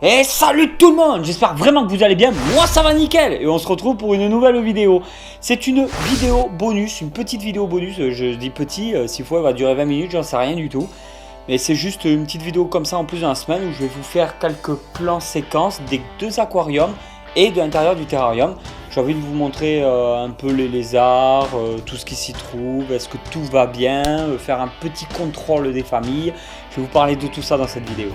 Et salut tout le monde, j'espère vraiment que vous allez bien, moi ça va nickel. Et on se retrouve pour une nouvelle vidéo. C'est une vidéo bonus, une petite vidéo bonus, je dis petit, s'il faut elle va durer 20 minutes, j'en sais rien du tout. Mais c'est juste une petite vidéo comme ça en plus dans la semaine où je vais vous faire quelques plans séquences des deux aquariums et de l'intérieur du terrarium. J'ai envie de vous montrer un peu les lézards, tout ce qui s'y trouve, est-ce que tout va bien, faire un petit contrôle des familles. Je vais vous parler de tout ça dans cette vidéo.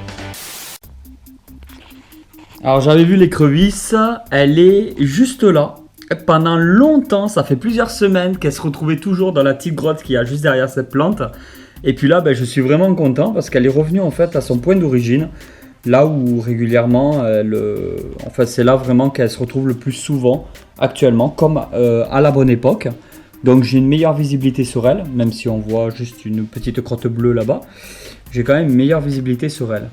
Alors j'avais vu l'écrevisse, elle est juste là. Pendant longtemps, ça fait plusieurs semaines qu'elle se retrouvait toujours dans la petite grotte qu'il y a juste derrière cette plante. Et puis là, je suis vraiment content parce qu'elle est revenue en fait à son point d'origine. Là où régulièrement, c'est là vraiment qu'elle se retrouve le plus souvent actuellement, comme à la bonne époque. Donc j'ai une meilleure visibilité sur elle, même si on voit juste une petite crotte bleue là-bas. J'ai quand même une meilleure visibilité sur elle.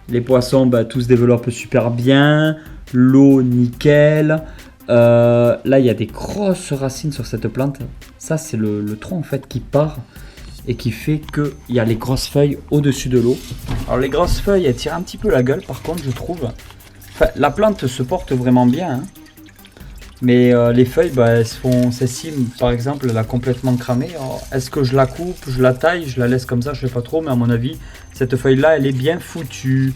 Les poissons, tout se développe super bien. L'eau, nickel. Là, il y a des grosses racines sur cette plante. Ça, c'est le tronc en fait qui part et qui fait qu'il y a les grosses feuilles au-dessus de l'eau. Alors, les grosses feuilles, elles tirent un petit peu la gueule, par contre, je trouve. Enfin, la plante se porte vraiment bien. Hein. Mais les feuilles, elles se font sessiles. Par exemple, elle a complètement cramé. Est-ce que je la coupe, je la taille, je la laisse comme ça, je ne sais pas trop. Mais à mon avis, cette feuille-là, elle est bien foutue.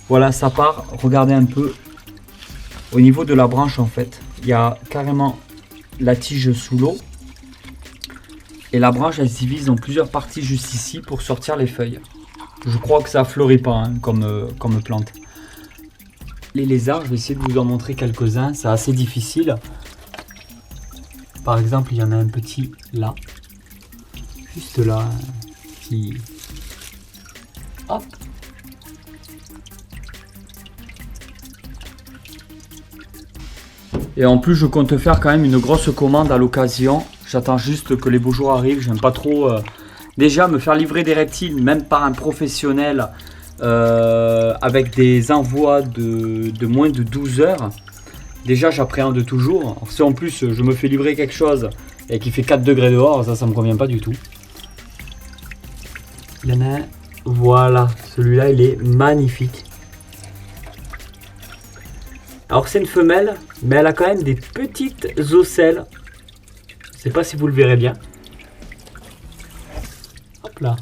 Voilà, ça part. Regardez un peu. Au niveau de la branche, en fait, il y a carrément la tige sous l'eau. Et la branche, elle se divise en plusieurs parties juste ici pour sortir les feuilles. Je crois que ça ne fleurit pas hein, comme plante. Les lézards, je vais essayer de vous en montrer quelques-uns. C'est assez difficile. Par exemple, il y en a un petit là. Juste là. Qui... Hop. Et en plus, je compte faire quand même une grosse commande à l'occasion. J'attends juste que les beaux jours arrivent. J'aime pas trop déjà me faire livrer des reptiles, même par un professionnel, avec des envois de moins de 12 heures. Déjà, j'appréhende toujours. Alors, si en plus je me fais livrer quelque chose et qui fait 4 degrés dehors, ça me convient pas du tout. Il y en a un. Voilà, celui-là, il est magnifique. Alors c'est une femelle, mais elle a quand même des petites ocelles. Je sais pas si vous le verrez bien. Hop là.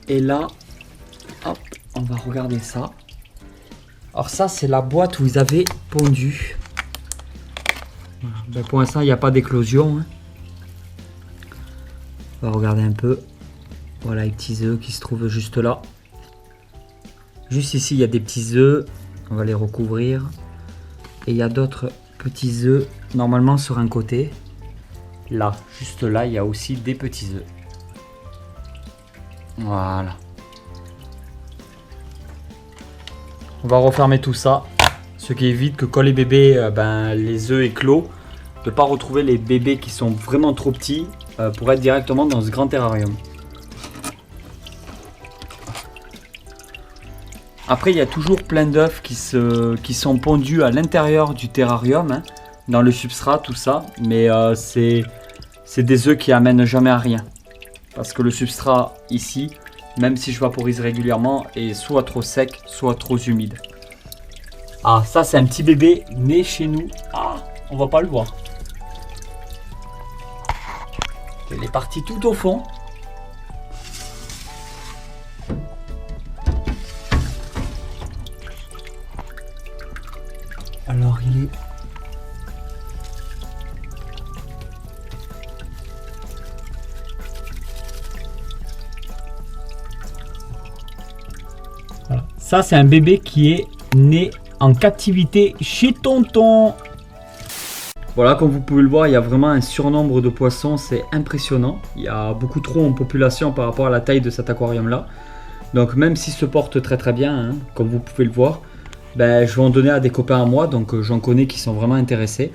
Et là, hop, on va regarder ça. Alors ça, c'est la boîte où ils avaient pondu. Pour l'instant, il n'y a pas d'éclosion. Hein. On va regarder un peu. Voilà les petits œufs qui se trouvent juste là. Juste ici, il y a des petits œufs. On va les recouvrir. Et il y a d'autres petits œufs, normalement sur un côté. Là, juste là, il y a aussi des petits œufs. Voilà. On va refermer tout ça. Ce qui évite que quand les bébés, les œufs éclos, de ne pas retrouver les bébés qui sont vraiment trop petits pour être directement dans ce grand terrarium. Après, il y a toujours plein d'œufs qui sont pondus à l'intérieur du terrarium, hein, dans le substrat, tout ça. Mais c'est des œufs qui amènent jamais à rien. Parce que le substrat ici, même si je vaporise régulièrement, est soit trop sec, soit trop humide. Ah, ça c'est un petit bébé né chez nous. Ah, on va pas le voir. Il est parti tout au fond. Alors il est... Voilà. Ça c'est un bébé qui est né en captivité chez tonton. Voilà, comme vous pouvez le voir, il y a vraiment un surnombre de poissons, c'est impressionnant. Il y a beaucoup trop en population par rapport à la taille de cet aquarium là. Donc même s'il se porte très très bien, hein, comme vous pouvez le voir, je vais en donner à des copains à moi, donc j'en connais qui sont vraiment intéressés.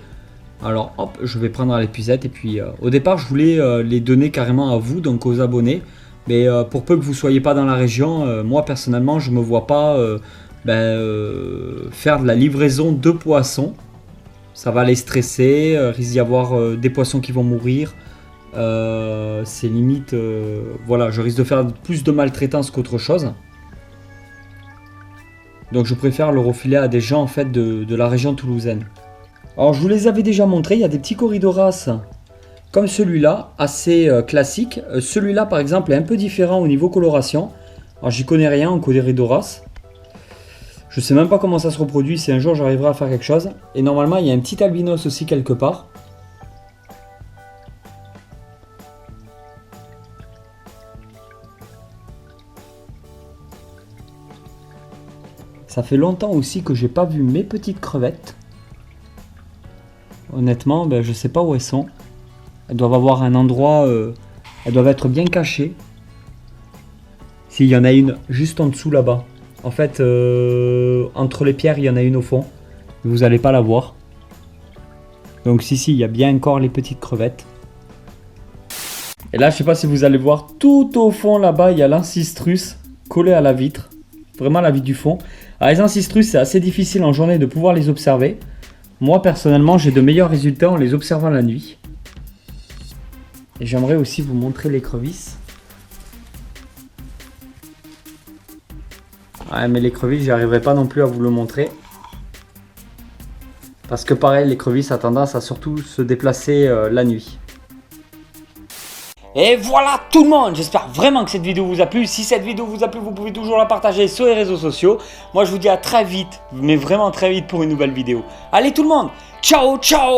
Alors hop, je vais prendre l'épuisette et puis au départ je voulais les donner carrément à vous, donc aux abonnés. Mais pour peu que vous soyez pas dans la région, moi personnellement je me vois pas faire de la livraison de poissons. Ça va les stresser, risque d'y avoir des poissons qui vont mourir. C'est limite, voilà, je risque de faire plus de maltraitance qu'autre chose. Donc je préfère le refiler à des gens en fait de la région toulousaine. Alors je vous les avais déjà montrés, il y a des petits corridoras comme celui-là, assez classique. Celui-là par exemple est un peu différent au niveau coloration. Alors j'y connais rien en corridoras. Je sais même pas comment ça se reproduit, si un jour j'arriverai à faire quelque chose. Et normalement il y a un petit albinos aussi quelque part. Ça fait longtemps aussi que j'ai pas vu mes petites crevettes. Honnêtement, ben, je sais pas où elles sont. Elles doivent avoir un endroit... elles doivent être bien cachées. S'il y en a une juste en dessous là-bas. En fait, entre les pierres, il y en a une au fond. Vous n'allez pas la voir. Donc si, il y a bien encore les petites crevettes. Et là, je sais pas si vous allez voir, tout au fond là-bas, il y a l'ancistrus collé à la vitre. Vraiment la vitre du fond. Alors, les ancistrus, c'est assez difficile en journée de pouvoir les observer. Moi, personnellement, j'ai de meilleurs résultats en les observant la nuit. Et j'aimerais aussi vous montrer l'écrevisse. Ouais, mais l'écrevisse, j'y arriverai pas non plus à vous le montrer. Parce que pareil, l'écrevisse a tendance à surtout se déplacer la nuit. Et voilà tout le monde, j'espère vraiment que cette vidéo vous a plu. Si cette vidéo vous a plu, vous pouvez toujours la partager sur les réseaux sociaux. Moi je vous dis à très vite, mais vraiment très vite pour une nouvelle vidéo. Allez tout le monde, ciao ciao.